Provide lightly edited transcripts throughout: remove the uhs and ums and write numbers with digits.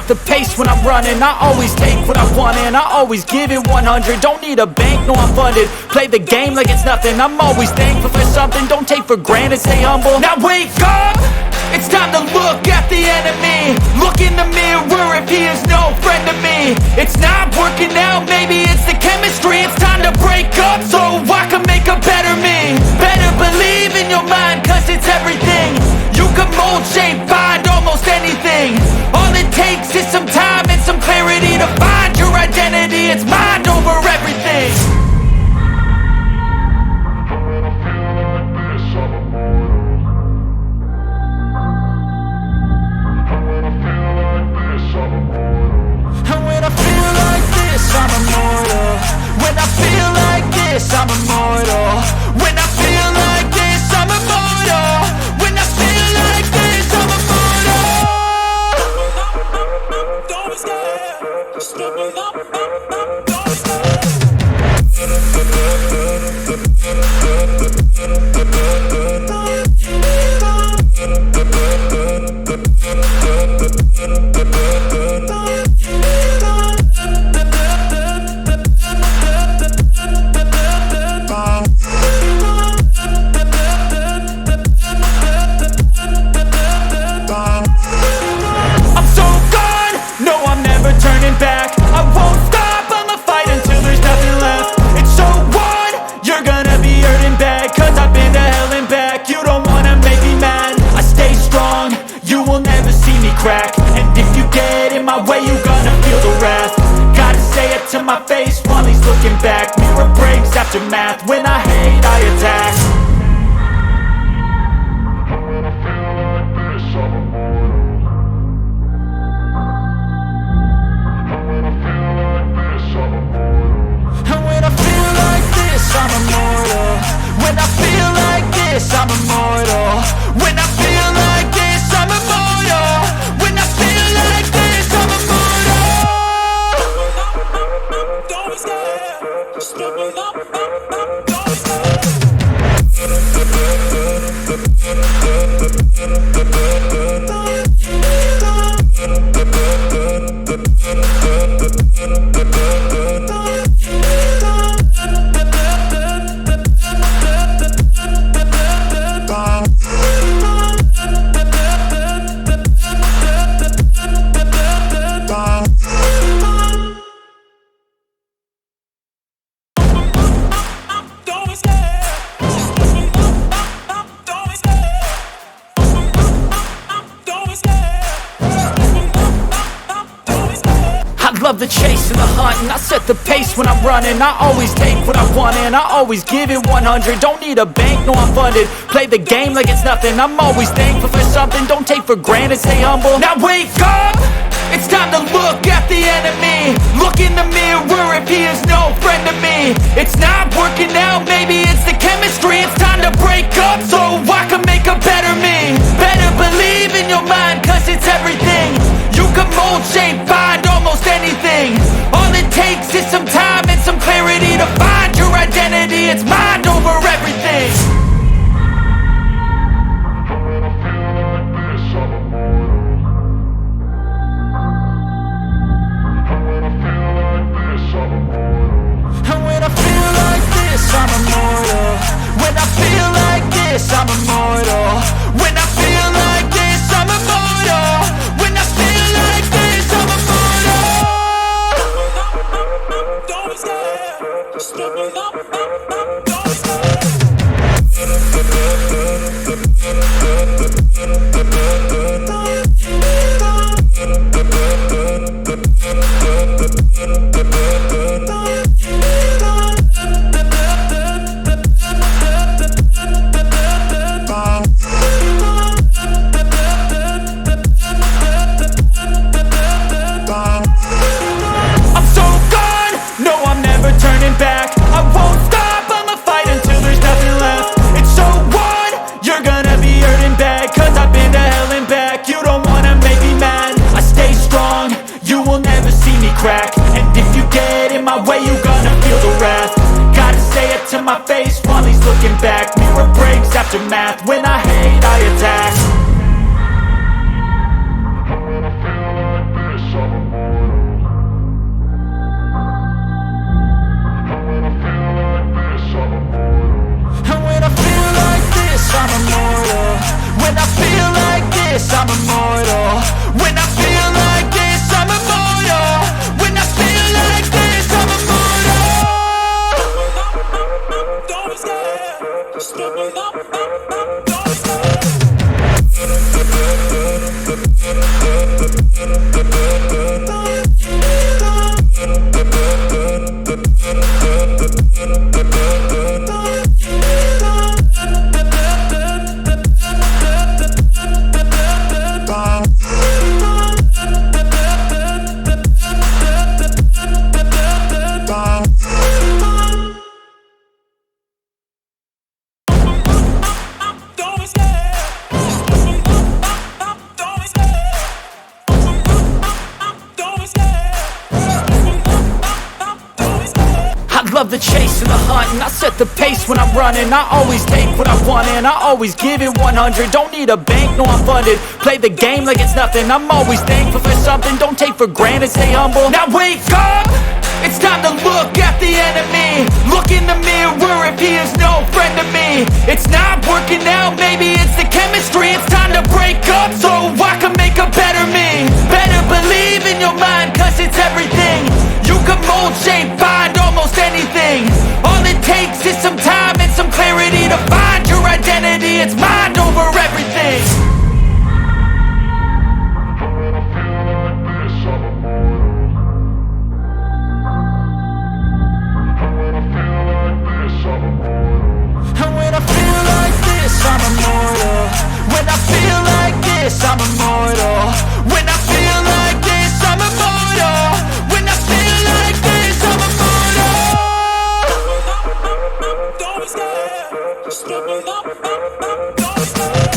set the pace when I'm running. I always take what I want and I always give it 100. Don't need a bank, no I'm funded. Play the game like it's nothing. I'm always thankful for something. Don't take for granted, stay humble. Now wake up! It's time to look at the enemy. Look in the mirror if he is no friend to me. It's not working out, maybe it's the chemistry. It's time to break up so I can make a better me. Better believe in your mind, cause it's everything. You can mold, shape, find almost anything. All it takes is some time and some clarity to find your identity. It's mind over everything. I'm immortal. When I feel like this, I'm immortal. When I feel like this, I'm immortal. When I feel like this, I'm immortal. Don't be scared. Just give me up. Don't be scared. And if you get in my way, you gonna feel the wrath. Gotta say it to my face while he's looking back. Mirror breaks after math. When I hate, I attack. When I feel like this, I'm immortal. When I feel like this, I'm immortal. When I feel like this, I'm immortal. When I feel like this, I'm immortal. When I feel like this, I'm immortal. When I feel like this, I'm immortal. Don't be scared. Just give me up. Don't be scared. Love the chase and the hunt, and I set the pace when I'm running. I always take what I want and I always give it 100. Don't need a bank, no I'm funded. Play the game like it's nothing. I'm always thankful for something. Don't take for granted, stay humble. Now wake up! It's time to look at the enemy. Look in the mirror if he is no friend to me. It's not working out, maybe it's the chemistry. It's time to break up so I can make a better me. Better believe in your mind, cause it's everything. You can mold, shape, find almost anything. All it takes is some time and some clarity to find your identity. It's mind over everything. When I feel like this, I'm immortal. When I feel like this, I'm immortal. When I feel like this, I'm immortal. When I feel like this, I'm immortal. When I feel like this, I'm immortal. When I feel like this, I'm immortal. Don't be scared. Just give me up. Don't be scared. Crack. And if love the chase and the hunt, and I set the pace when I'm running. I always take what I want and I always give it 100. Don't need a bank, no I'm funded. Play the game like it's nothing. I'm always thankful for something. Don't take for granted, stay humble. Now wake up! It's time to look at the enemy. Look in the mirror if he is no friend to me. It's not working out, maybe it's the chemistry. It's time to break up so I can make a better me. Better believe in your mind, cause it's everything. You can mold, shape, find almost anything. All it takes is some time and some clarity to find your identity. It's mind over everything. I'm immortal. When I feel like this, I'm immortal. When I feel like this, I'm immortal. When I feel like this, I'm immortal. Don't be scared. Just level up. Don't be scared.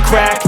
Crack.